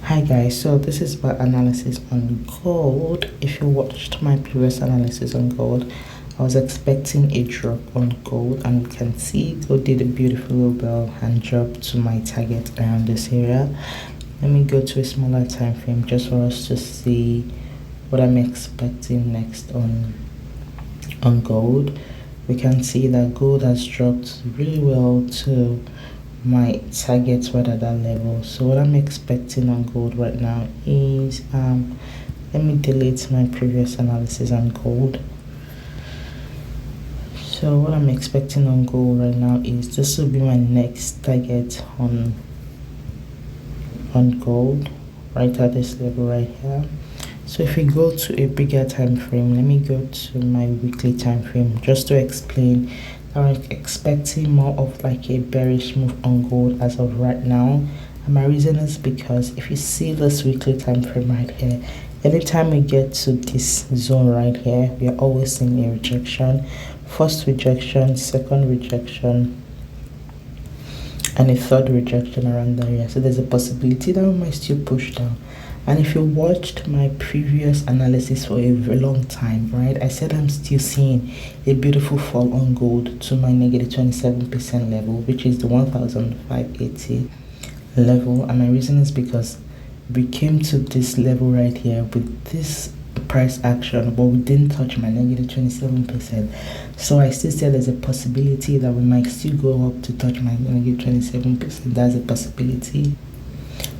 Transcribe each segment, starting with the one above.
Hi guys, so this is my analysis on gold. If you watched my previous analysis on gold, I was expecting a drop on gold, and we can see gold did a beautiful little bell and dropped to my target around this area. Let me go to a smaller time frame just for us to see what I'm expecting next on gold. We can see that gold has dropped really well to my targets right at that level. So what I'm expecting on gold right now is let me delete my previous analysis on gold. So what I'm expecting on gold right now is this will be my next target on gold right at this level right here. So if we go to a bigger time frame, let me go to my weekly time frame just to explain. I'm expecting more of like a bearish move on gold as of right now, and my reason is because if you see this weekly time frame right here, anytime we get to this zone right here, we are always seeing a rejection. First rejection, second rejection, and a third rejection around the area. So there's a possibility that we might still push down. And if you watched my previous analysis for a very long time, right, I said I'm still seeing a beautiful fall on gold to my negative 27% level, which is the 1,580 level. And my reason is because we came to this level right here with this price action, but we didn't touch my negative 27%. So I still say there's a possibility that we might still go up to touch my negative 27%. That's a possibility.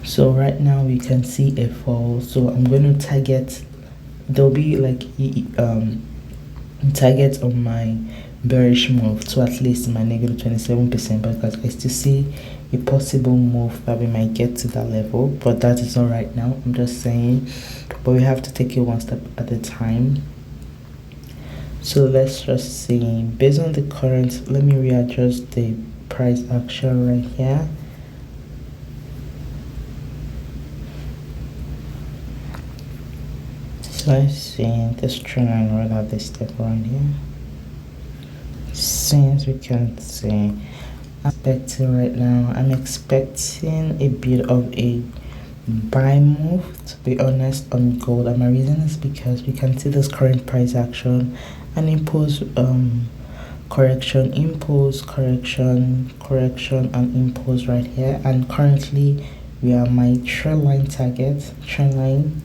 So right now we can see a fall, so I'm going to target, there'll be like target on my bearish move to at least my negative 27%, because I still see a possible move that we might get to that level, but that is not right now. I'm just saying, but we have to take it one step at a time. So let's just see, based on the current, let me readjust the price action right here. So let's see this trend line right at this step right here. Since we can see, I'm expecting right now, I'm expecting a bit of a buy move, to be honest, on gold. And my reason is because we can see this current price action and impulse correction, impulse, correction, correction, and impulse right here. And currently we are my trend line target, trend line,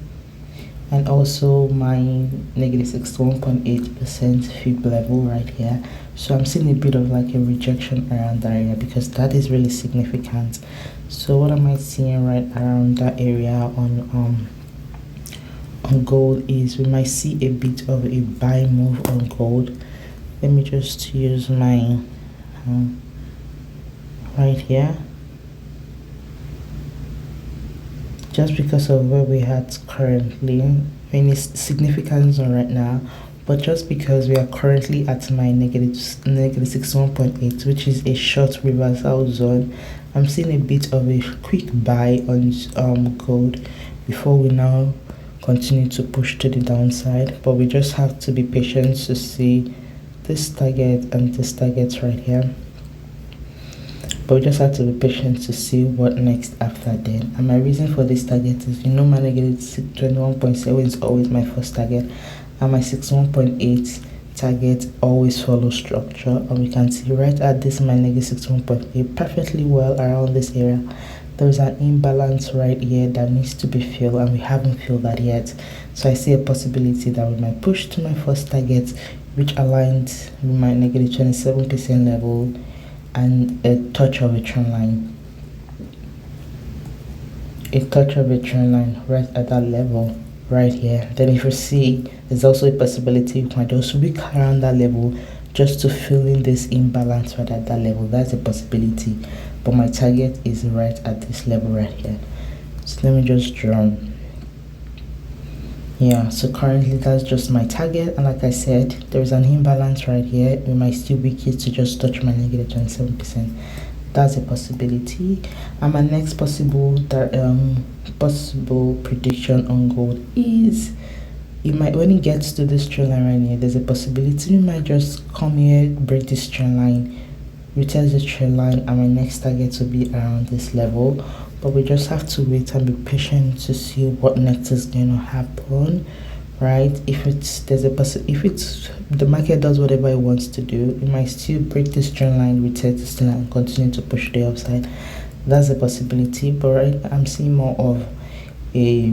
and also my negative 61.8% fib level right here. So I'm seeing a bit of like a rejection around that area, because that is really significant. So what am I seeing right around that area on gold is we might see a bit of a buy move on gold. Let me just use my right here, just because of where we had currently. I mean, it's significant right now, but just because we are currently at my negative 61.8, which is a short reversal zone, I'm seeing a bit of a quick buy on gold before we now continue to push to the downside. But we just have to be patient to see this target and this target right here. But we just have to be patient to see what next after then. And my reason for this target is, you know, my negative 21.7 is always my first target, and my 61.8 target always follows structure. And we can see right at this my negative 61.8 perfectly well around this area. There is an imbalance right here that needs to be filled, and we haven't filled that yet. So I see a possibility that we might push to my first target, which aligns with my negative 27% level and a touch of a trend line. A touch of a trend line right at that level right here. Then if you see, there's also a possibility we might just weak around that level just to fill in this imbalance right at that level. That's a possibility, but my target is right at this level right here. So let me just draw. Yeah, so currently that's just my target, and like I said, there's an imbalance right here. We might still weak it to just touch my negative 27%. That's a possibility. And my next possible prediction on gold is, it might, when it gets to this trend line right here, there's a possibility we might just come here, break this trend line, retest the trend line, and my next target will be around this level. but we just have to wait and be patient to see what next is going to happen, right? If the market does whatever it wants to do, it might still break this trend line, retest this line, and continue to push the upside. That's a possibility, but right, I'm seeing more of a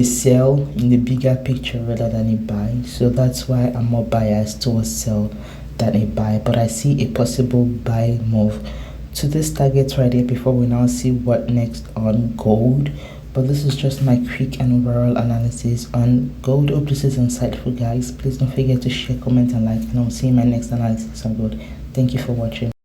sell in the bigger picture rather than a buy. So that's why I'm more biased towards sell than a buy, but I see a possible buy move to this target right here before we now see what next on gold. But this is just my quick and overall analysis on gold. Hope this is insightful, guys. Please don't forget to share, comment, and like, and I'll see you in my next analysis on gold. Thank you for watching.